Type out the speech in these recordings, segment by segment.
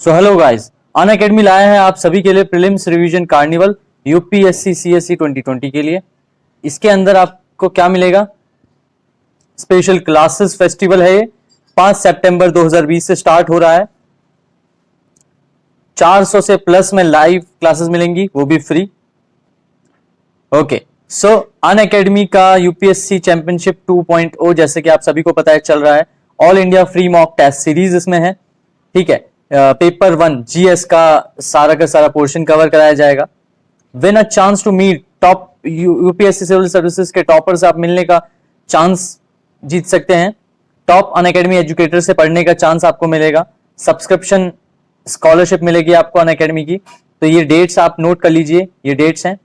So hello guys, अन academy लाया है आप सभी के लिए prelims revision carnival UPSC CSC 2020 के लिए। इसके अंदर आपको क्या मिलेगा? स्पेशल क्लासेस फेस्टिवल है ये। 5 सितंबर 2020 से स्टार्ट हो रहा है। 400 से प्लस में लाइव क्लासेस मिलेंगी, वो भी फ्री। ओके, सो अन अकेडमी का यूपीएससी चैंपियनशिप 2.0 जैसे कि आप सभी को पता है चल रहा है। All India free mock test series इसमें है, ठीक है। पेपर 1 जीएस का सारा पोर्शन कवर कराया जाएगा। Win a chance to meet top UPSC civil services के टॉपर से आप मिलने का चांस जीत सकते हैं। टॉप अन अकेडमी एजुकेटर से पढ़ने का चांस आपको मिलेगा। सब्सक्रिप्शन स्कॉलरशिप मिलेगी आपको अन अकेडमी की। तो ये डेट्स आप नोट कर लीजिए, ये डेट्स हैं,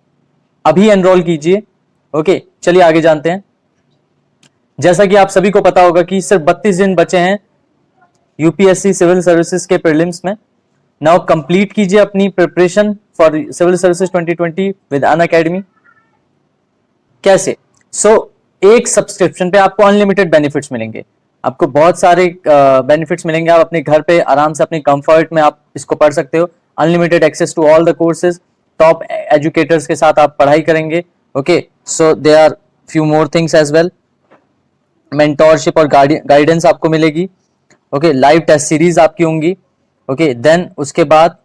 अभी एनरोल कीजिए। ओके, चलिए आगे जानते हैं। जैसा कि आप सभी को पता होगा कि सिर्फ 32 दिन बचे हैं यूपीएससी सिविल सर्विसेज के प्रीलिम्स में। नाउ कंप्लीट कीजिए अपनी preparation for civil services 2020 with Unacademy. कैसे? एक सब्सक्रिप्शन पे आपको अनलिमिटेड बेनिफिट्स मिलेंगे। आपको बहुत सारे बेनिफिट्स मिलेंगे। आप अपने घर पे आराम से अपने कंफर्ट में आप इसको पढ़ सकते हो। Unlimited access to all the courses, top educators के साथ आप पढ़ाई करेंगे। Okay, so they are few more things as well. Mentorship और गाइडेंस आपको मिलेगी। ओके, लाइव टेस्ट सीरीज आपकी होंगी। ओके, देन उसके बाद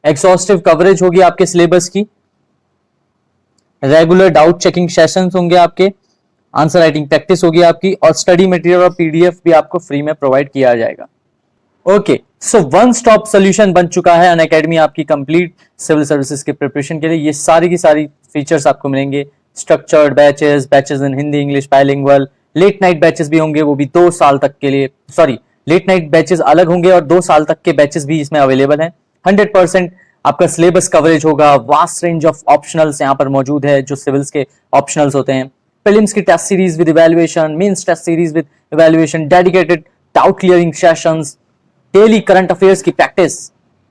एक्सॉस्टिव कवरेज होगी आपके सिलेबस की। रेगुलर डाउट चेकिंग सेशंस होंगे आपके। आंसर राइटिंग प्रैक्टिस होगी आपकी, और स्टडी मटेरियल और पीडीएफ भी आपको फ्री में प्रोवाइड किया जाएगा। Okay, so one stop solution बन चुका है अन अकेडमी आपकी कंप्लीट सिविल सर्विसेज के प्रिपरेशन के लिए। ये सारी की सारी फीचर्स आपको मिलेंगे। Structured batches, batches in Hindi English bilingual, late night batches भी होंगे, वो भी 2 साल तक के लिए। सॉरी, लेट नाइट बैचेस अलग होंगे और 2 साल तक के बैचेस भी इसमें अवेलेबल हैं। 100% आपका सिलेबस कवरेज होगा। वास्ट रेंज ऑफ ऑप्शनल्स यहाँ पर मौजूद है, जो सिविल्स के ऑप्शनल्स होते हैं। प्रीलिम्स की test series with evaluation, mains test series with evaluation, dedicated doubt clearing sessions, daily current affairs की प्रैक्टिस,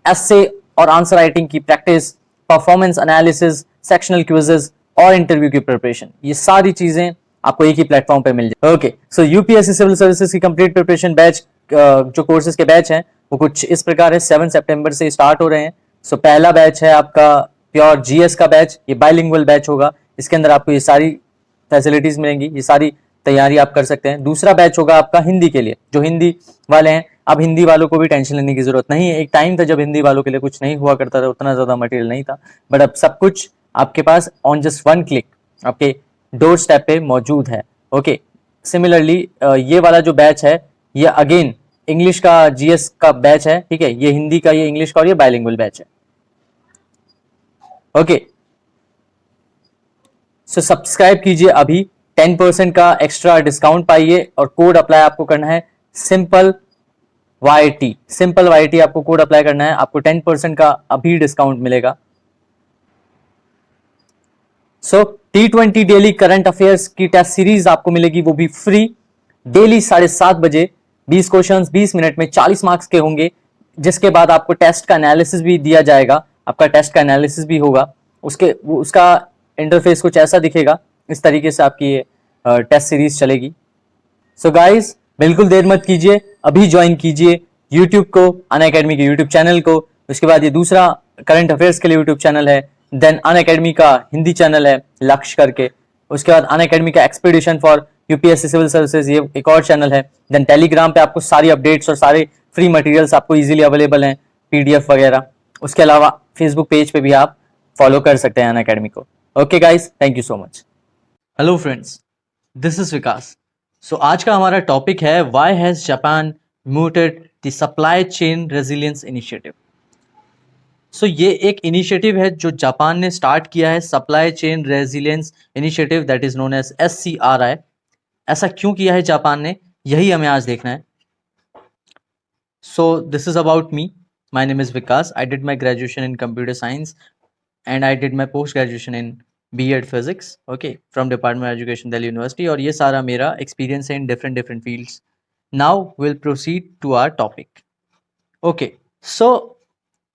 एसे और आंसर राइटिंग की practice, performance analysis, sectional quizzes और इंटरव्यू की प्रिपरेशन। ये सारी चीजें आपको एक ही प्लेटफॉर्म पे मिल जाए। ओके, सो यूपीएससी सिविल सर्विसेज की कंप्लीट प्रिपरेशन बैच, जो कोर्सेज के बैच हैं वो कुछ इस प्रकार है। 7 सितंबर से स्टार्ट हो रहे हैं। सो पहला बैच है आपका प्योर जीएस का बैच, ये बाइलिंगुअल बैच होगा। इसके अंदर आपको ये सारी फैसिलिटीज मिलेंगी, ये सारी तैयारी आप कर सकते हैं। दूसरा बैच होगा आपका हिंदी के लिए, जो हिंदी वाले हैं। अब हिंदी वालों को भी टेंशन लेने की जरूरत नहीं है। एक टाइम था जब हिंदी वालों के लिए कुछ नहीं हुआ करता था, उतना ज्यादा मटेरियल नहीं था, बट अब सब कुछ आपके पास ऑन जस्ट 1 क्लिक आपके डोर स्टेप पे मौजूद है। ओके, सिमिलरली ये वाला जो बैच है ये अगेन इंग्लिश का जीएस का बैच है, ठीक है। ये हिंदी का, ये इंग्लिश का, और ये बाइलिंगुअल बैच है। ओके, सो सब्सक्राइब कीजिए अभी, 10% का एक्स्ट्रा डिस्काउंट पाइए, और कोड अप्लाई आपको करना है सिंपल YT। सिंपल YT आपको कोड अप्लाई करना है, आपको 10% का अभी डिस्काउंट मिलेगा। सो T20 डेली करंट अफेयर्स की टेस्ट सीरीज आपको मिलेगी, वो भी फ्री। डेली 7:30 बजे 20 क्वेश्चंस 20 मिनट में 40 मार्क्स के होंगे, जिसके बाद आपको टेस्ट का एनालिसिस भी दिया जाएगा। आपका टेस्ट का एनालिसिस भी होगा। उसका इंटरफेस कुछ ऐसा दिखेगा, इस तरीके से आपकी ये टेस्ट सीरीज चलेगी। सो गाइस, बिल्कुल देर मत कीजिए, अभी ज्वाइन कीजिए यूट्यूब को, अन अकेडमी के यूट्यूब चैनल को। उसके बाद ये दूसरा करंट अफेयर्स के लिए यूट्यूब चैनल है। देन अन अकेडमी का हिंदी चैनल है लक्ष्य करके। उसके बाद अन अकेडमी का expedition for UPSC civil services, ये एक और चैनल है। देन टेलीग्राम पे आपको सारी अपडेट्स और सारे फ्री मटेरियल्स आपको इजीली अवेलेबल हैं, पीडीएफ वगैरह। उसके अलावा फेसबुक पेज पे भी आप फॉलो कर सकते हैं अन अकेडमी को। Okay guys, thank you so much. Hello friends, this is Vikas. So आज का हमारा टॉपिक है why has Japan muted the supply chain resilience initiative. So ये एक इनिशिएटिव है जो जापान ने स्टार्ट किया है, supply chain resilience initiative, that is known as SCRI। ऐसा क्यों किया है जापान ने, यही हमें आज देखना है। So this is about me. My name is Vikas. I did my graduation in computer science and I did my post graduation in B.Ed physics, okay, from department of education Delhi university. और ये सारा मेरा एक्सपीरियंस है in different fields. Now will proceed to our topic. Okay, so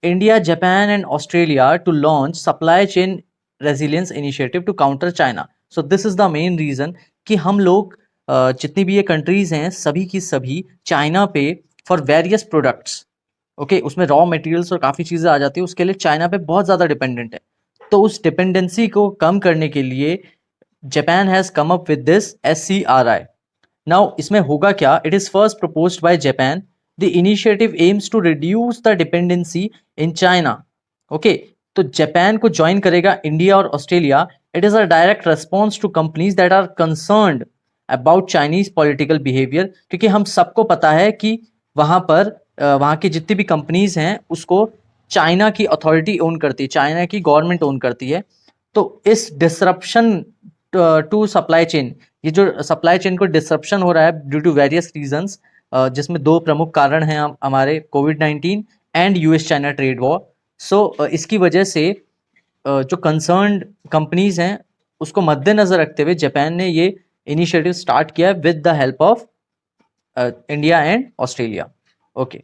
India, Japan and Australia to launch supply chain resilience initiative to counter China. So this is the main reason कि हम लोग जितनी भी ये countries हैं, सभी की सभी चाइना पे फॉर वेरियस प्रोडक्ट्स ओके, उसमें रॉ मटेरियल्स और काफ़ी चीज़ें आ जाती है, उसके लिए चाइना पे बहुत ज़्यादा डिपेंडेंट है। तो उस डिपेंडेंसी को कम करने के लिए Japan has come up with this SCRI। Now इसमें होगा क्या, it is first proposed by Japan. The initiative aims to reduce the dependency in China. Okay, तो जापान को ज्वाइन करेगा इंडिया और Australia. It is a direct response to companies that are concerned about Chinese political behaviour, क्योंकि हम सबको पता है कि वहाँ पर वहाँ की जितनी भी कंपनीज हैं उसको चाइना की अथॉरिटी ओन करती है, चाइना की गवर्नमेंट ओन करती है। तो इस डिसरप्शन टू सप्लाई चेन, ये जो सप्लाई चेन को डिसरप्शन हो रहा है ड्यू टू वेरियस रीजंस, जिसमें दो प्रमुख कारण हैं हमारे कोविड-19 and US China trade war. So इसकी वजह से जो कंसर्न्ड कंपनीज हैं उसको मद्देनजर रखते हुए जापान ने ये इनिशिएटिव स्टार्ट किया with the help of India and Australia. Okay,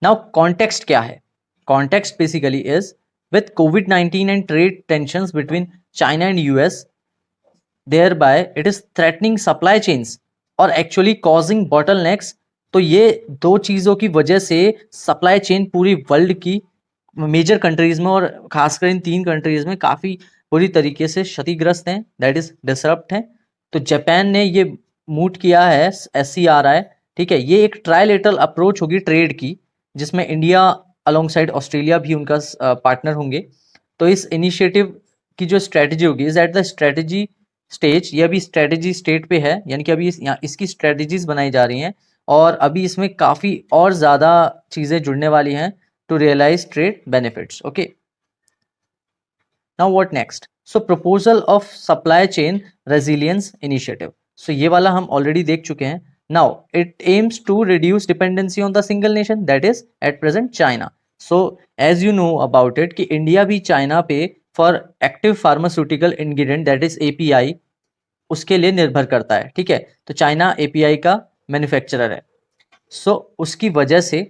now context क्या है? Context basically is with covid and trade tensions between China and US, thereby it is threatening supply chains और actually causing bottlenecks। तो ये दो चीज़ों की वजह से सप्लाई चेन पूरी वर्ल्ड की मेजर कंट्रीज में और खासकर इन 3 कंट्रीज में काफ़ी बुरी तरीके से क्षतिग्रस्त हैं, दैट इज डिसरप्ट हैं। तो जापान ने ये मूव किया है SCRI, ठीक है। ये एक ट्राइलेटरल अप्रोच होगी ट्रेड की, जिसमें इंडिया अलोंगसाइड ऑस्ट्रेलिया भी उनका पार्टनर होंगे। तो इस इनिशिएटिव की जो स्ट्रेटजी होगी is at the strategy stage, ये अभी स्ट्रेटजी स्टेट पे है, यानी कि अभी यहाँ इसकी स्ट्रेटजीज बनाई जा रही हैं और अभी इसमें काफ़ी और ज़्यादा चीज़ें जुड़ने वाली हैं to realise trade benefits. Okay, now what next? So proposal of supply chain resilience initiative. So ये वाला हम ऑलरेडी देख चुके हैं। Now it aims to reduce dependency on the single nation that is at present China. So as you know about it कि India भी China पे for active pharmaceutical ingredient that is API उसके लिए निर्भर करता है, ठीक है। तो चाइना API का मैन्युफैक्चरर है। सो उसकी वजह से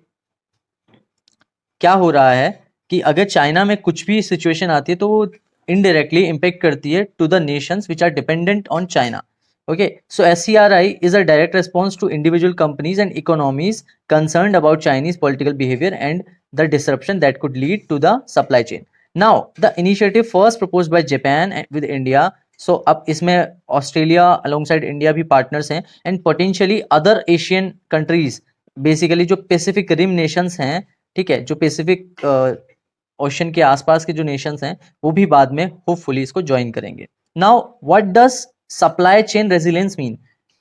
क्या हो रहा है कि अगर चाइना में कुछ भी सिचुएशन आती है तो वो इनडायरेक्टली इम्पेक्ट करती है to the nations which are dependent on China. Okay, so SCRI is a direct response to individual companies and economies concerned about Chinese political behaviour and the disruption that could lead to the supply chain. Now the initiative first proposed by Japan with India. So अब इसमें Australia alongside India भी partners हैं and potentially other Asian countries, basically जो Pacific rim nations हैं, ठीक है, जो Pacific ocean के आसपास के जो नेशंस हैं वो भी बाद में होपफुली इसको ज्वाइन करेंगे। Now what does supply chain resilience mean?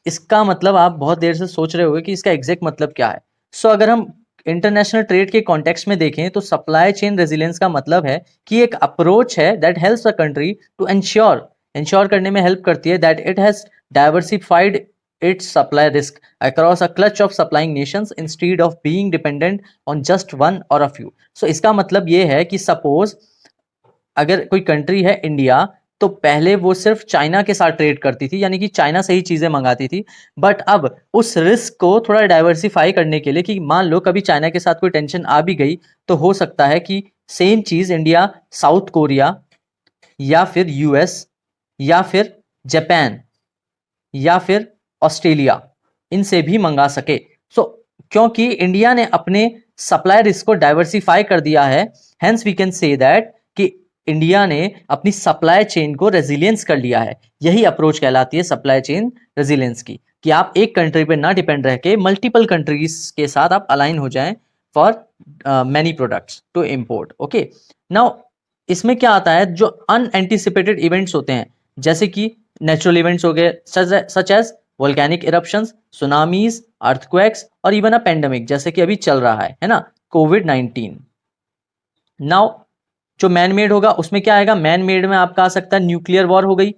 इसका मतलब आप बहुत देर से सोच रहे होंगे कि इसका एग्जैक्ट मतलब क्या है। सो अगर हम इंटरनेशनल ट्रेड के कॉन्टेक्स्ट में देखें तो सप्लाई चेन रेजिलियंस का मतलब है कि एक अप्रोच है that helps a country to ensure करने में हेल्प करती है that it has diversified its supply risk across a clutch of supplying nations instead of being dependent on just one or a few। so इसका मतलब ये है कि suppose अगर कोई कंट्री है इंडिया, तो पहले वो सिर्फ चाइना के साथ ट्रेड करती थी, यानी कि चाइना से ही चीजें मंगाती थी। बट अब उस रिस्क को थोड़ा डाइवर्सिफाई करने के लिए कि मान लो कभी चाइना के साथ कोई टेंशन आ भी गई तो हो सकता है कि सेम चीज इंडिया साउथ कोरिया या फिर US या फिर जापान या फिर ऑस्ट्रेलिया इनसे भी मंगा सके। सो क्योंकि इंडिया ने अपने सप्लाई रिस्क को डाइवर्सिफाई कर दिया है, hence we can say that कि इंडिया ने अपनी सप्लाई चेन को रेजिलियंस कर लिया है। यही अप्रोच कहलाती है सप्लाई चेन रेजिलियंस की, कि आप एक कंट्री पे ना डिपेंड रह के मल्टीपल कंट्रीज के साथ आप अलाइन हो जाएं for many products to import. Okay, now इसमें क्या आता है, जो अनएंटिसिपेटेड इवेंट्स होते हैं जैसे कि नेचुरल इवेंट्स हो गए such as volcanic eruptions, tsunamis, earthquakes और इवन अ पेंडेमिक जैसे कि अभी चल रहा है ना, कोविड-19। नाउ जो मैन मेड होगा उसमें क्या आएगा, मैन मेड में आपका आ सकता है न्यूक्लियर वॉर हो गई,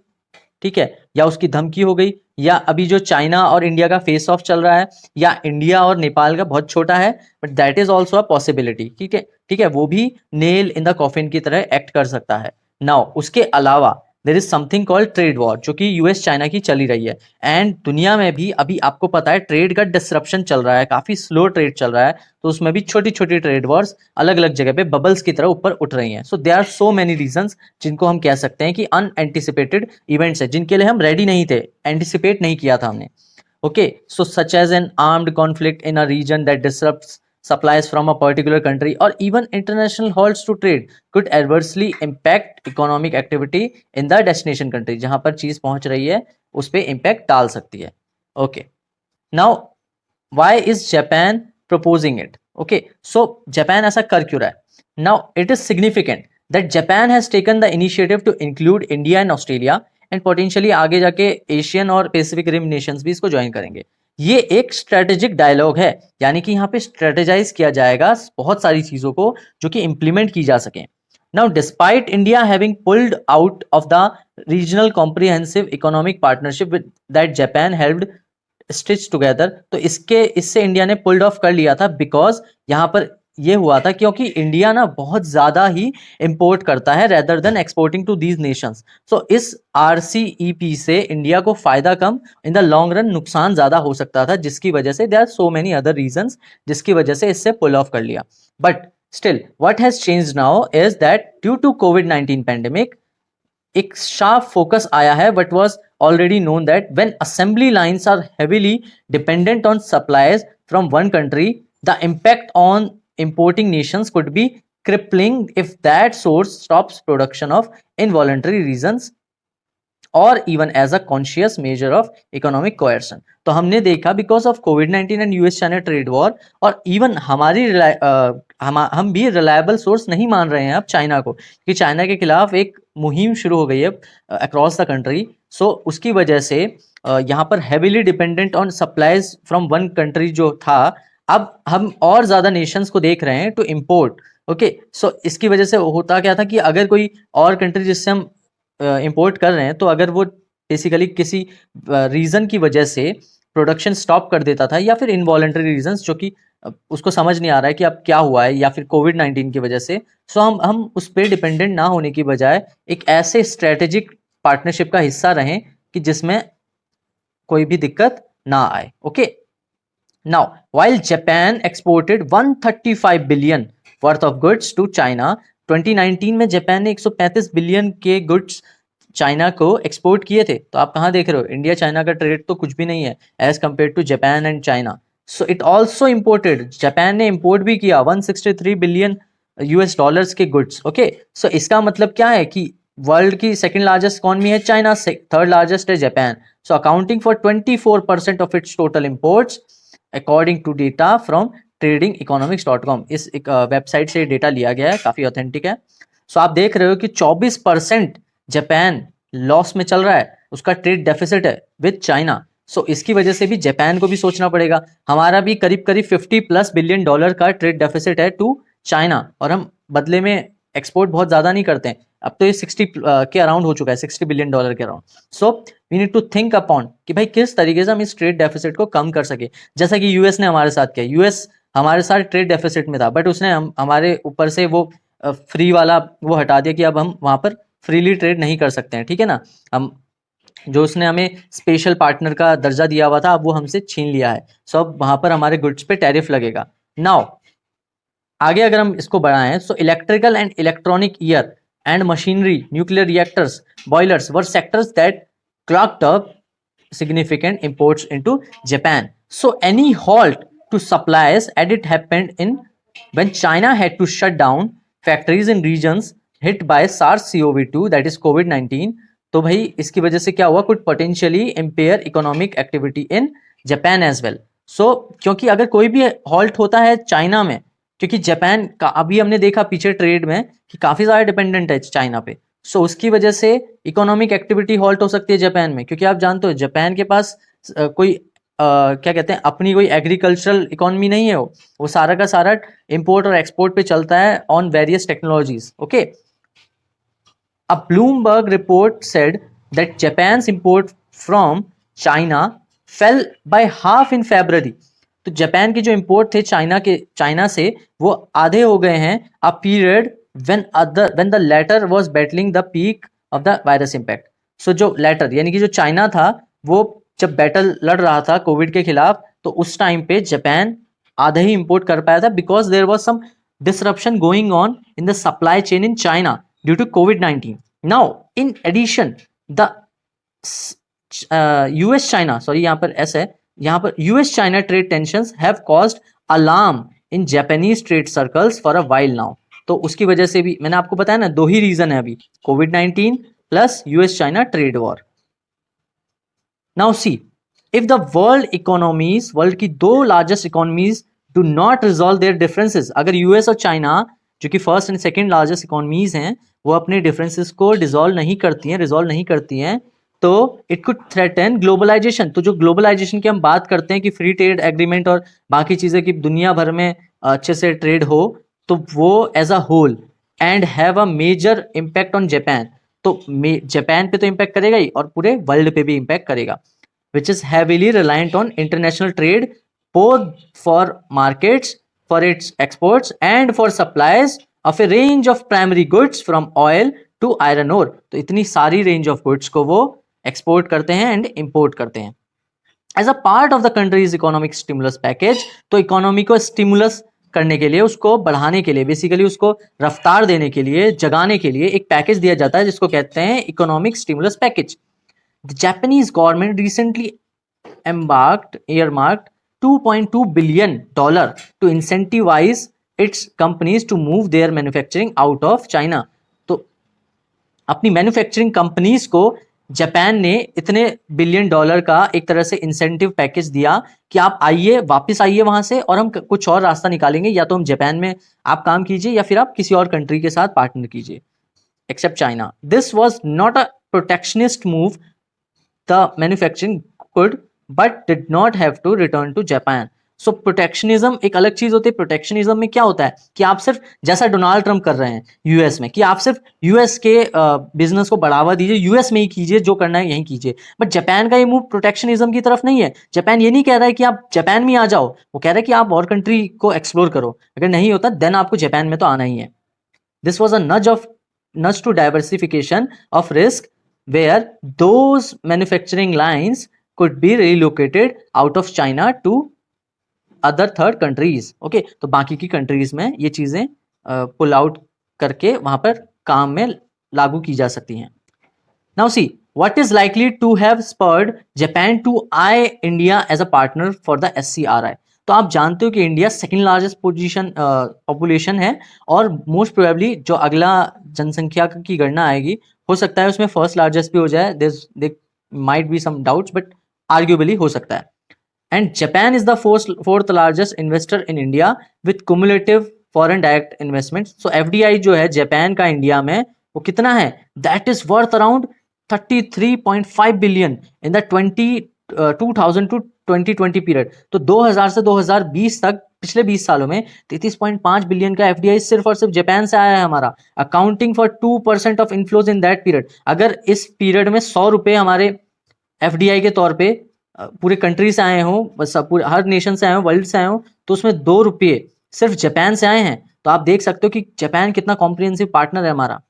ठीक है, या उसकी धमकी हो गई, या अभी जो चाइना और इंडिया का फेस ऑफ चल रहा है, या इंडिया और नेपाल का बहुत छोटा है but that is also a possibility, ठीक है, ठीक है, वो भी नेल इन द कॉफिन की तरह एक्ट कर सकता है। नाउ उसके अलावा there is something called trade war, जो कि US चाइना की चली रही है। एंड दुनिया में भी अभी आपको पता है ट्रेड का डिसरप्शन चल रहा है, काफी स्लो ट्रेड चल रहा है, तो उसमें भी छोटी छोटी ट्रेड वॉर्स अलग अलग जगह पे बबल्स की तरह ऊपर उठ रही हैं। So there are so many reasons जिनको हम कह सकते हैं कि अनएंटिसिपेटेड इवेंट्स है, जिनके लिए हम रेडी नहीं थे, एंटिसिपेट नहीं किया था हमने। Okay, so such as an armed conflict in a region that disrupts supplies from a particular country or even international halts to trade could adversely impact economic activity in the destination country. जहां पर चीज पहुंच रही है उस पे impact डाल सकती है. Okay. Now, why is Japan proposing it? Okay, so Japan ऐसा कर क्यों रहा है? Now, it is significant that Japan has taken the initiative to include India and Australia and potentially आगे जाके एशियन और पैसिफिक रिम नेशंस भी इसको ज्वाइन करेंगे. ये एक स्ट्रेटेजिक डायलॉग है, यानी कि यहाँ पे स्ट्रेटेजाइज किया जाएगा बहुत सारी चीजों को जो कि इंप्लीमेंट की जा सके. Now, despite India having pulled out of the regional comprehensive economic partnership with that Japan helped stitch together, तो इससे इंडिया ने पुल्ड ऑफ कर लिया था बिकॉज यहाँ पर ये हुआ था क्योंकि इंडिया ना बहुत ज्यादा ही इंपोर्ट करता है rather than exporting to these nations. So इस RCEP से इंडिया को फायदा कम, इन द लॉन्ग रन नुकसान ज्यादा हो सकता था, जिसकी वजह से there are so many other reasons जिसकी वजह से इससे पुल ऑफ कर लिया. But still what has changed now is that due to कोविड-19 पैंडेमिक एक शार्प फोकस आया है, but was already known that when assembly lines are heavily dependent on supplies from one country, the impact on importing nations could be crippling if that source stops production of involuntary reasons or even as a conscious measure of economic coercion. तो हमने देखा because of COVID-19 and US China trade war, और even हम भी reliable source नहीं मान रहे हैं अब चाइना को, कि चाइना के खिलाफ एक मुहिम शुरू हो गई है अक्रॉस द कंट्री. सो उसकी वजह से यहाँ पर heavily dependent on supplies from one country जो था, अब हम और ज्यादा नेशंस को देख रहे हैं टू इम्पोर्ट. ओके, सो इसकी वजह से होता क्या था कि अगर कोई और कंट्री जिससे हम इम्पोर्ट कर रहे हैं, तो अगर वो बेसिकली किसी रीजन की वजह से प्रोडक्शन स्टॉप कर देता था, या फिर इनवॉलंटरी रीजंस जो कि उसको समझ नहीं आ रहा है कि अब क्या हुआ है, या फिर कोविड-19 की वजह से, सो हम उस पर डिपेंडेंट ना होने की बजाय एक ऐसे स्ट्रेटेजिक पार्टनरशिप का हिस्सा रहें कि जिसमें कोई भी दिक्कत ना आए. Okay, now while Japan exported 135 billion worth of goods to China, 2019 में जापान ने 135 बिलियन के गुड्स चाइना को एक्सपोर्ट किए थे. तो आप कहाँ देख रहे हो, इंडिया चाइना का ट्रेड तो कुछ भी नहीं है as compare to Japan and China. So it also imported, Japan ने इम्पोर्ट भी किया 163 बिलियन US डॉलर्स के गुड्स. ओके, सो इसका मतलब क्या है कि वर्ल्ड की सेकंड लार्जेस्ट इकॉनमी है चाइना, थर्ड लार्जेस्ट है Japan. So accounting for 24% of its total imports according to data from tradingeconomics.com. इस एक वेबसाइट से डेटा लिया गया है, काफी ऑथेंटिक है. सो आप देख रहे हो कि 24% जापान लॉस में चल रहा है, उसका ट्रेड डेफिसिट है विद चाइना. सो इसकी वजह से भी जापान को भी सोचना पड़ेगा. हमारा भी करीब करीब 50+ बिलियन डॉलर का ट्रेड डेफिसिट है टू चाइना, और हम बदले में एक्सपोर्ट बहुत ज्यादा नहीं करते हैं. अब तो ये 60 के अराउंड हो चुका है, 60 बिलियन डॉलर के around. So we need to think upon कि भाई किस तरीके से हम इस ट्रेड डेफिसिट को कम कर सके, जैसा कि यूएस ने हमारे साथ किया. यूएस हमारे साथ ट्रेड डेफिसिट में था, बट उसने हमारे ऊपर से वो फ्री वाला वो हटा दिया कि अब हम वहां पर फ्रीली ट्रेड नहीं कर सकते हैं. ठीक है ना, हम जो उसने हमें स्पेशल पार्टनर का दर्जा दिया हुआ था, अब वो हमसे छीन लिया है. सो अब वहां पर हमारे गुड्स पे टैरिफ लगेगा. नाउ आगे अगर हम इसको बढ़ाएं, so electrical and electronic year and machinery, nuclear reactors, boilers were sectors that clocked up significant imports into Japan. So any halt to supplies and it happened in when China had to shut down factories in regions hit by SARS-CoV-2, that is COVID-19. तो भाई इसकी वजह से क्या हुआ, could potentially impair economic activity in Japan as well. So क्योंकि अगर कोई भी halt होता है चाइना में, क्योंकि जापान का अभी हमने देखा पीछे ट्रेड में कि काफी ज्यादा डिपेंडेंट है चाइना पे, सो उसकी वजह से इकोनॉमिक एक्टिविटी हॉल्ट हो सकती है जापान में. क्योंकि आप जानते हो जापान के पास कोई क्या कहते हैं, अपनी कोई एग्रीकल्चरल इकोनॉमी नहीं है, वो सारा का सारा इंपोर्ट और एक्सपोर्ट पे चलता है on various technologies. Okay, a Bloomberg report said that Japan's import from China fail by half in February. तो जापान के जो इंपोर्ट थे चाइना से वो आधे हो गए हैं a period when the latter was battling the peak of the virus impact. So जो latter यानी कि जो चाइना था वो जब बैटल लड़ रहा था कोविड के खिलाफ, तो उस टाइम पे जापान आधा ही इंपोर्ट कर पाया था because there was some disruption going on in the supply chain in China due to COVID-19. Now in addition the US China, sorry यहाँ पर ऐसा है, यहाँ पर US China trade tensions have caused alarm in Japanese trade circles for a while now. तो उसकी वजह से भी मैंने आपको बताया ना, दो ही रीजन है अभी, कोविड-19 plus US China trade war. Now see, if the world की दो largest economies do not resolve their differences, अगर यूएस और चाइना जो कि first and second largest economies हैं, वो अपने डिफरेंसेस को रिजॉल्व नहीं करती हैं, तो इट कुड थ्रेटन ग्लोबलाइजेशन। तो जो ग्लोबलाइजेशन की हम बात करते हैं कि फ्री ट्रेड एग्रीमेंट और बाकी चीजें की दुनिया भर में अच्छे से ट्रेड हो, तो वो as a whole and have a major impact on Japan. तो जापान पे तो इम्पैक्ट करेगा ही और पूरे वर्ल्ड पे भी इम्पैक्ट करेगा, which is heavily reliant on international trade both for markets, for its exports and for supplies of a range of primary goods from oil to iron ore। तो इतनी सारी रेंज ऑफ गुड्स को वो export करते हैं and import करते हैं। As a part of the countries economic stimulus package, तो इकोनॉमी को स्टिमुलस करने के लिए, उसको बढ़ाने के लिए, बेसिकली उसको रफ्तार देने के लिए, जगाने के लिए एक पैकेज दिया जाता है जिसको कहते हैं economic stimulus package. The Japanese government recently earmarked $2.2 billion to incentivize its companies to move their manufacturing out of China। तो अपनी मैन्युफैक्चरिंग कंपनीज को जापान ने इतने $1 बिलियन का एक तरह से इंसेंटिव पैकेज दिया कि आप आइए, वापस आइए वहां से, और हम कुछ और रास्ता निकालेंगे, या तो हम जापान में आप काम कीजिए या फिर आप किसी और कंट्री के साथ पार्टनर कीजिए accept China. This was not a protectionist move, the manufacturing could but did not have to return to Japan। So protectionism एक अलग चीज होती है। प्रोटेक्शनिज्म में क्या होता है कि आप सिर्फ, जैसा डोनाल्ड ट्रंप कर रहे हैं यूएस में, कि आप सिर्फ यूएस के बिजनेस को बढ़ावा दीजिए, यूएस में ही कीजिए, जो करना है यहीं कीजिए। बट जापान का ये मूव प्रोटेक्शनिज्म की तरफ नहीं है। जापान ये नहीं कह रहा है कि आप जापान में आ जाओ, वो कह रहा है कि आप और कंट्री को एक्सप्लोर करो, अगर नहीं होता देन आपको जापान में तो आना ही है। This was a nudge to diversification of risk where those manufacturing lines could be relocated out of China to other third countries। Okay, तो बाकी की कंट्रीज में ये चीजें पुल आउट करके वहां पर काम में लागू की जा सकती हैं। Now see, what is likely to have spurred Japan to eye India as a partner for the SCRI। तो आप जानते हो कि India second largest position population है, और मोस्ट प्रोबेबली जो अगला जनसंख्या की गणना आएगी, हो सकता है उसमें फर्स्ट लार्जेस्ट भी हो जाए। There might be some doubts but arguably हो सकता है। And Japan is the fourth largest investor in India with cumulative foreign direct investment. So FDI जो है जापान का इंडिया में, वो कितना है, that is worth around 33.5 billion in the 2000 to 2020 period. तो 2000 से 2020 तक पिछले 20 सालों में 33.5 बिलियन का एफडीआई सिर्फ और सिर्फ जापान से आया है हमारा, accounting for 2% of inflows in that period. अगर इस पीरियड में 100 रुपए हमारे एफडीआई के तौर पे पूरे कंट्री से आए हों, बस पूरे हर नेशन से आए हों, वर्ल्ड से आए हों, तो उसमें 2 रुपये सिर्फ जापान से आए हैं। तो आप देख सकते हो कि जापान कितना कॉम्प्रिहेंसिव पार्टनर है हमारा।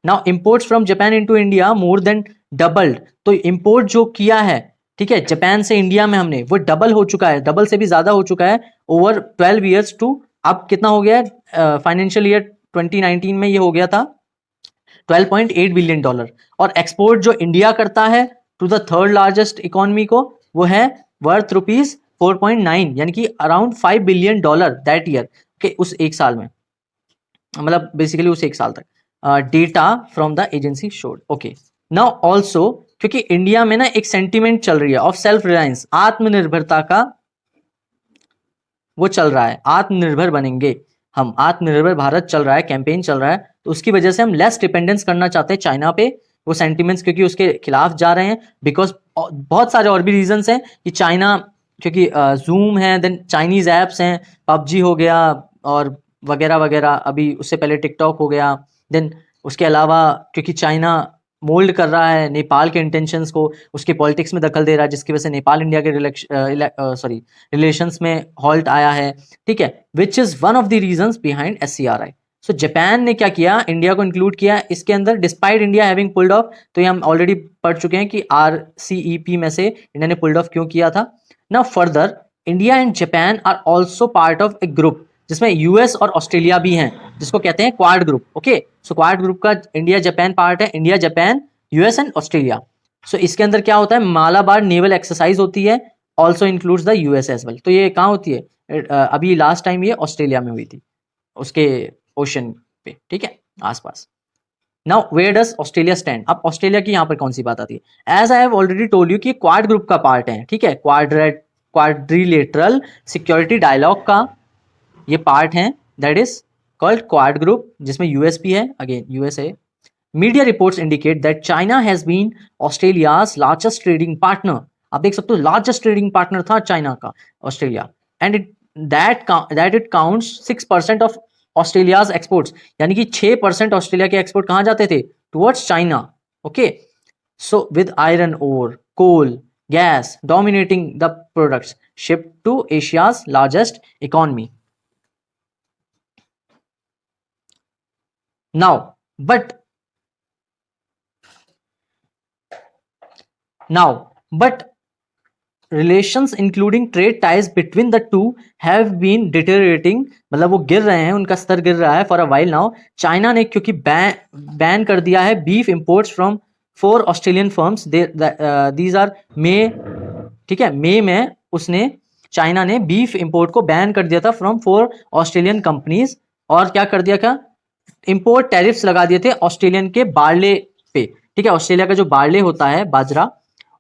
Now imports from Japan into India more than doubled. तो इंपोर्ट जो किया है, ठीक है, जापान से इंडिया में हमने, वो डबल हो चुका है, डबल से भी ज्यादा हो चुका है ओवर 12 ईयर्स टू, अब कितना हो गया है, फाइनेंशियल ईयर 2019 में ये हो गया था $12.8 बिलियन। और एक्सपोर्ट जो इंडिया करता है to the third largest economy को, वो है वर्थ रुपीज 4.9, यानी कि अराउंड $5 बिलियन दैट ईयर के, उस एक साल में, मतलब बेसिकली उस एक साल तक। Data from the agency showed. Okay, now also क्योंकि इंडिया में ना एक सेंटिमेंट चल रही है ऑफ सेल्फ रिलायंस, आत्मनिर्भरता का वो चल रहा है, आत्मनिर्भर बनेंगे हम, आत्मनिर्भर भारत चल रहा है, कैंपेन चल रहा है, तो उसकी वजह से हम लेस डिपेंडेंस करना चाहते हैं चाइना पे। वो सेंटिमेंट्स क्योंकि उसके खिलाफ जा रहे हैं, बिकॉज बहुत सारे और भी रीजंस हैं कि चाइना, क्योंकि जूम है, देन चाइनीज एप्स हैं, पबजी हो गया और वगैरह वगैरह, अभी उससे पहले टिकटॉक हो गया। देन उसके अलावा क्योंकि चाइना मोल्ड कर रहा है नेपाल के इंटेंशंस को, उसके पॉलिटिक्स में दखल दे रहा है, जिसकी वजह से नेपाल इंडिया के रिलेशंस में हॉल्ट आया है, ठीक है, which is one of the reasons behind SCRI। So Japan ने क्या किया, इंडिया को इंक्लूड किया इसके अंदर, despite India having pulled off. तो ये हम ऑलरेडी पढ़ चुके हैं कि RCEP में से इंडिया ने पुल्ड ऑफ क्यों किया था। Now further, India and Japan are also part of a group जिसमें यूएस और ऑस्ट्रेलिया भी हैं, जिसको कहते हैं Quad group. Okay, so Quad group का इंडिया जापान पार्ट है, India Japan US and Australia. So इसके अंदर क्या होता है, मालाबार नेवल एक्सरसाइज होती है, also includes the US as well. तो ये कहाँ होती है? अभी लास्ट टाइम ये ऑस्ट्रेलिया में हुई थी, उसके ओशन पे, ठीक है, आसपास। Now where does Australia stand? अब ऑस्ट्रेलिया की यहाँ पर कौन सी बात आती है? As I have already told you कि क्वाड ग्रुप का पार्ट है, ठीक है, क्वाड्रिलेटरल सिक्योरिटी डायलॉग का ये पार्ट है, that is called quad group, जिसमें यूएस भी है, again USA. Media reports indicate that China has been Australia's largest trading partner. आप देख सकते हो लार्जेस्ट ट्रेडिंग पार्टनर था चाइना का Australia, and that it counts 6% of Australia's exports, यानी कि 6% ऑस्ट्रेलिया के एक्सपोर्ट कहाँ जाते थे? Towards China. Okay, so with iron ore, coal, gas dominating the products shipped to Asia's largest economy. Now, but relations including trade ties between the two have been deteriorating, मतलब वो गिर रहे हैं, उनका स्तर गिर रहा है for a while now। China ने क्योंकि बैन कर दिया है beef imports from 4 Australian firms, these are May, ठीक है, मई में उसने, चाइना ने बीफ इंपोर्ट को बैन कर दिया था फ्रॉम 4 ऑस्ट्रेलियन कंपनीज, और क्या कर दिया, क्या इंपोर्ट टैरिफ्स लगा दिए थे ऑस्ट्रेलियन के बार्ले पे, ठीक है, ऑस्ट्रेलिया का जो बार्ले होता है बाजरा,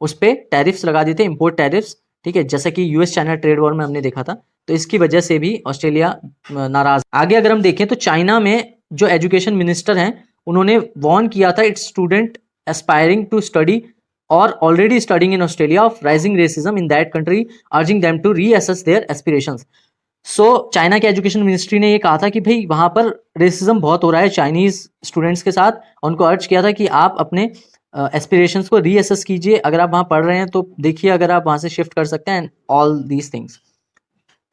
उस पे टैरिफ्स लगा दिए थे, इंपोर्ट टैरिफ्स, ठीक है, जैसा कि यूएस चाइना ट्रेड वॉर में हमने देखा था। तो इसकी वजह से भी ऑस्ट्रेलिया नाराज। आगे अगर हम देखें तो चाइना में जो एजुकेशन मिनिस्टर हैं, उन्होंने वार्न किया था its student aspiring to study और already studying in Australia of rising racism in that country, urging them to reassess their aspirations. So China के एजुकेशन मिनिस्ट्री ने ये कहा था कि भाई वहां पर रेसिज्म बहुत हो रहा है चाइनीज स्टूडेंट्स के साथ, उनको अर्ज किया था कि आप अपने एस्पिरेशंस को रीअसेस कीजिए, अगर आप वहां पढ़ रहे हैं तो देखिए अगर आप वहां से शिफ्ट कर सकते हैं, all these things.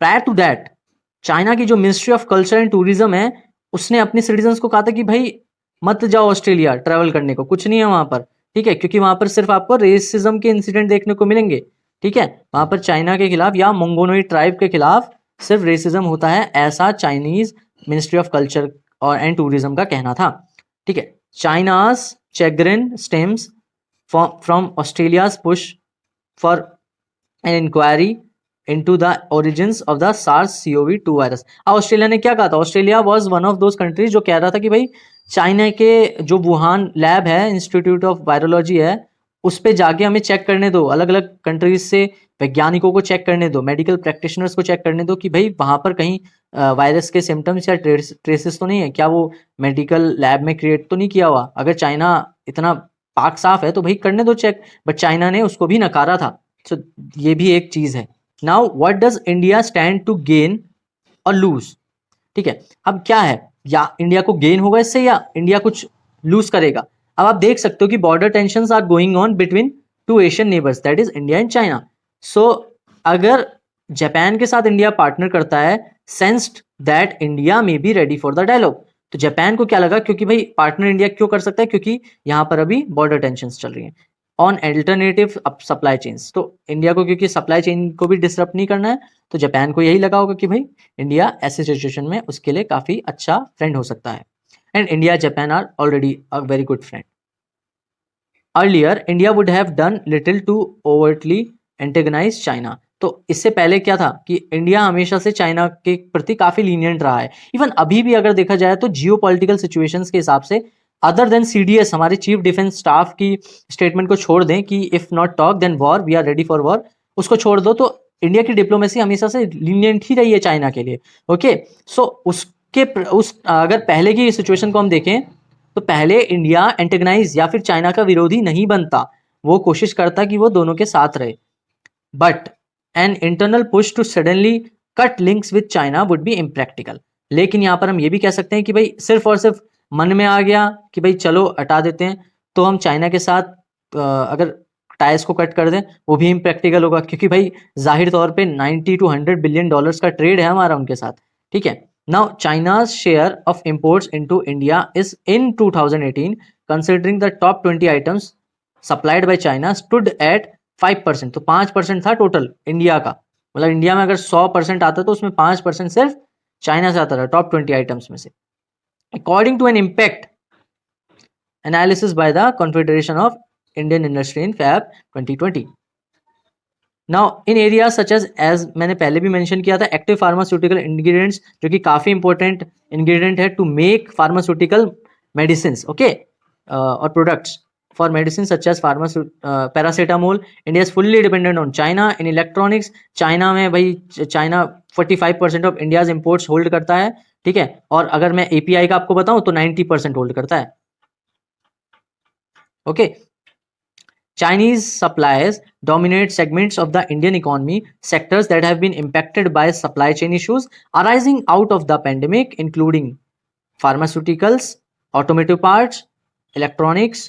Prior to that China की जो ministry of culture and tourism है, उसने अपने सिटीजन्स को कहा था कि भाई मत जाओ ऑस्ट्रेलिया ट्रैवल करने को, कुछ नहीं है वहां पर, ठीक है, क्योंकि वहां पर सिर्फ आपको रेसिज्म के इंसिडेंट देखने को मिलेंगे, ठीक है, वहां पर चाइना के खिलाफ या मंगोनोइड ट्राइब के खिलाफ सिर्फ रेसिज्म होता है, ऐसा चाइनीज मिनिस्ट्री ऑफ कल्चर और एंड टूरिज्म का कहना था, ठीक है। China's chagrin stems from Australia's push for an inquiry into the origins of the SARS-CoV-2 virus. अब ऑस्ट्रेलिया ने क्या कहा था? Australia was one of those countries जो कह रहा था कि भाई चाइना के जो वुहान लैब है, इंस्टीट्यूट ऑफ वायरोलॉजी है, उस पे जाके हमें चेक करने दो, अलग अलग कंट्रीज से वैज्ञानिकों को चेक करने दो, मेडिकल प्रैक्टिशनर्स को चेक करने दो कि भाई वहां पर कहीं वायरस के सिम्टम्स या ट्रेसेस तो नहीं है, क्या वो मेडिकल लैब में क्रिएट तो नहीं किया हुआ। अगर चाइना इतना पाक साफ है तो भाई करने दो चेक, बट चाइना ने उसको भी नकारा था। तो ये भी एक चीज है। Now what does India stand to gain or lose, ठीक है, अब क्या है, या इंडिया को गेन होगा इससे या इंडिया कुछ लूज करेगा। अब आप देख सकते हो कि border tensions are going on between 2 Asian neighbours, that is India and China. So अगर जापान के साथ इंडिया पार्टनर करता है, sensed that India may be ready for the dialogue, तो जापान को क्या लगा, क्योंकि भाई पार्टनर इंडिया क्यों कर सकता है, क्योंकि यहाँ पर अभी बॉर्डर टेंशंस चल रही हैं ऑन अल्टरनेटिव सप्लाई चेन्स। तो इंडिया को क्योंकि सप्लाई चेन को भी डिसरप्ट नहीं करना है, तो जापान को यही लगा होगा कि भाई इंडिया ऐसी सिचुएशन में उसके लिए काफी अच्छा फ्रेंड हो सकता है, and India Japan are already a very good friend. Earlier India would have done little to overtly antagonise China. तो इससे पहले क्या था कि इंडिया हमेशा से चाइना के प्रति काफी लीनियंट रहा है। इवन अभी भी अगर देखा जाए तो जियो पॉलिटिकल सिचुएशंस के हिसाब से, अदर देन सीडीएस, हमारे चीफ डिफेंस स्टाफ की स्टेटमेंट को छोड़ दें कि if not talk then war, we are ready for war, उसको छोड़ दो, तो इंडिया की डिप्लोमेसी हमेशा से लीनियंट ही रही है चाइना के लिए। ओके, सो उस अगर पहले की सिचुएशन को हम देखें तो पहले इंडिया एंटेगनाइज या फिर चाइना का विरोधी नहीं बनता, वो कोशिश करता कि वो दोनों के साथ रहे, but an internal push to suddenly cut links with China would be impractical. लेकिन यहाँ पर हम ये भी कह सकते हैं कि भाई सिर्फ और सिर्फ मन में आ गया कि भाई चलो हटा देते हैं, तो हम चाइना के साथ अगर टाइज को कट कर दें, वो भी इम्प्रैक्टिकल होगा, क्योंकि भाई जाहिर तौर पे 90 to 100 बिलियन डॉलर्स का ट्रेड है हमारा उनके साथ, ठीक है। Now China's share of imports into India is in 2018 considering the top 20 items supplied by China stood at 5%। तो 5% था टोटल इंडिया का, मतलब इंडिया में अगर 100% आता तो उसमें 5% सिर्फ चाइना से आता था टॉप 20 आइटम्स में से, according to an impact analysis by the Confederation of Indian Industry in fab 2020। Now in area such as मैंने पहले भी मेंशन किया था, एक्टिव फार्मास्यूटिकल इंग्रेडिएंट्स, जो कि काफी इंपॉर्टेंट इंग्रेडिएंट है to make pharmaceutical medicine, okay, और products for medicine such as paracetamol. India is fully dependent on China in electronics. China में भाई, China 45% of India's imports hold करता है, ठीक है, और अगर मैं एपीआई का आपको बताऊं तो 90% होल्ड करता है, okay. Chinese suppliers dominate segments of the Indian economy, sectors that have been impacted by supply chain issues arising out of the pandemic, including pharmaceuticals, automotive parts, electronics,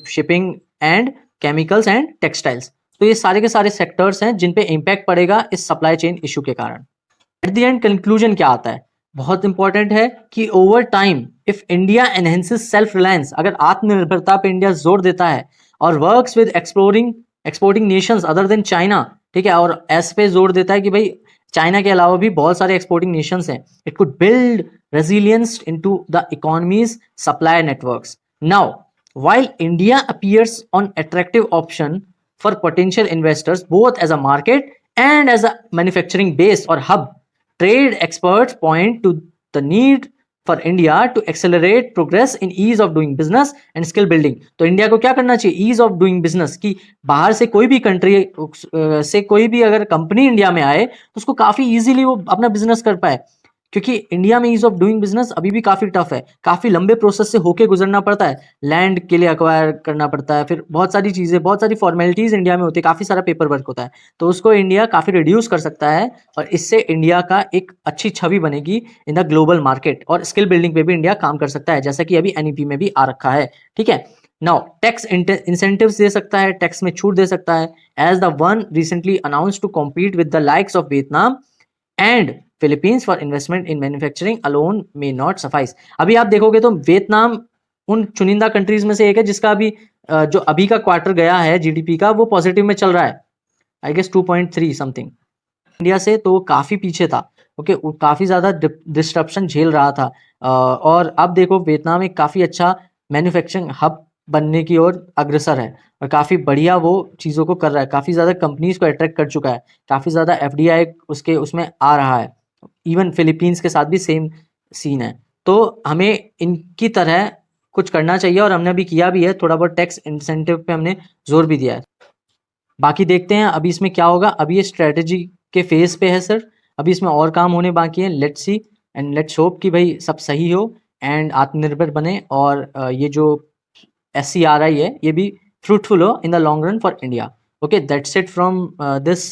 shipping and chemicals and textiles। तो ये सारे के सारे sectors हैं जिन पे impact पड़ेगा इस supply chain issue के कारण। एट द एंड कंक्लूजन क्या आता है, बहुत इंपॉर्टेंट है कि over time if India enhances self reliance, अगर आत्मनिर्भरता पे इंडिया जोर देता है और works with exporting Nations other than China, ठीक है, और एस पे जोर देता है कि भाई चाइना के अलावा भी बहुत सारे एक्सपोर्टिंग नेशंस हैं, it could build resilience into the economies supply networks. Now while India appears on attractive option for potential investors both as a market and as a manufacturing base or hub, trade experts point to the need for India to accelerate progress in ease of doing business and skill building। तो India को क्या करना चाहिए, ease of doing business, कि बाहर से कोई भी कंट्री से कोई भी अगर कंपनी इंडिया में आए तो उसको काफी इजीली वो अपना बिजनेस कर पाए, क्योंकि इंडिया में ईज ऑफ डूइंग बिजनेस अभी भी काफी टफ है, काफी लंबे प्रोसेस से होके गुजरना पड़ता है, लैंड के लिए अक्वायर करना पड़ता है, फिर बहुत सारी चीजें, बहुत सारी फॉर्मेलिटीज इंडिया में होती है, काफी सारा पेपर वर्क होता है, तो उसको इंडिया काफी रिड्यूस कर सकता है और इससे इंडिया का एक अच्छी छवि बनेगी इन द ग्लोबल मार्केट, और स्किल बिल्डिंग पे भी इंडिया काम कर सकता है, जैसा कि अभी एनईपी में भी आ रखा है, ठीक है। नाउ टैक्स इंसेंटिव्स दे सकता है, टैक्स में छूट दे सकता है, as the one recently announced to compete with the likes of Vietnam and Philippines for investment in manufacturing alone may not suffice. अभी आप देखोगे तो वियतनाम उन चुनिंदा कंट्रीज में से एक है जिसका अभी जो अभी का क्वार्टर गया है जीडीपी का, वो पॉजिटिव में चल रहा है, आई गेस 2.3 समथिंग इंडिया से, तो वो काफी पीछे था, ओके, काफी ज्यादा डिस्ट्रप्शन झेल रहा था, और अब देखो वियतनाम एक काफी अच्छा मैन्युफैक्चरिंग हब बनने की ओर अग्रसर है और काफी बढ़िया वो चीजों को कर रहा है, काफी ज्यादा कंपनीज को अट्रैक्ट कर चुका है, काफी ज्यादा एफडीआई उसके उसमें आ रहा है, इवन फिलीपींस के साथ भी सेम सीन है। तो हमें इनकी तरह कुछ करना चाहिए और हमने अभी किया भी है, थोड़ा बहुत टैक्स इंसेंटिव पे हमने जोर भी दिया है। बाकी देखते हैं अभी इसमें क्या होगा, अभी ये स्ट्रेटेजी के फेज पे है सर, अभी इसमें और काम होने बाकी है, let's see and let's hope कि भाई सब सही हो एंड आत्मनिर्भर बने, और ये जो SCRI है ये भी फ्रूटफुल हो इन the long run for India. Okay, that's it from this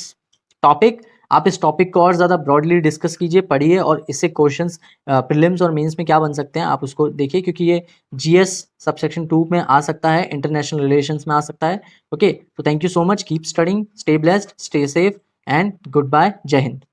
topic. आप इस टॉपिक को और ज़्यादा ब्रॉडली डिस्कस कीजिए, पढ़िए, और इससे क्वेश्चंस प्रीलिम्स और मेंस में क्या बन सकते हैं आप उसको देखिए, क्योंकि ये GS सबसेक्शन 2 में आ सकता है, इंटरनेशनल रिलेशंस में आ सकता है। ओके, तो thank you so much, keep studying, stay blessed, stay safe and good bye, Jai Hind.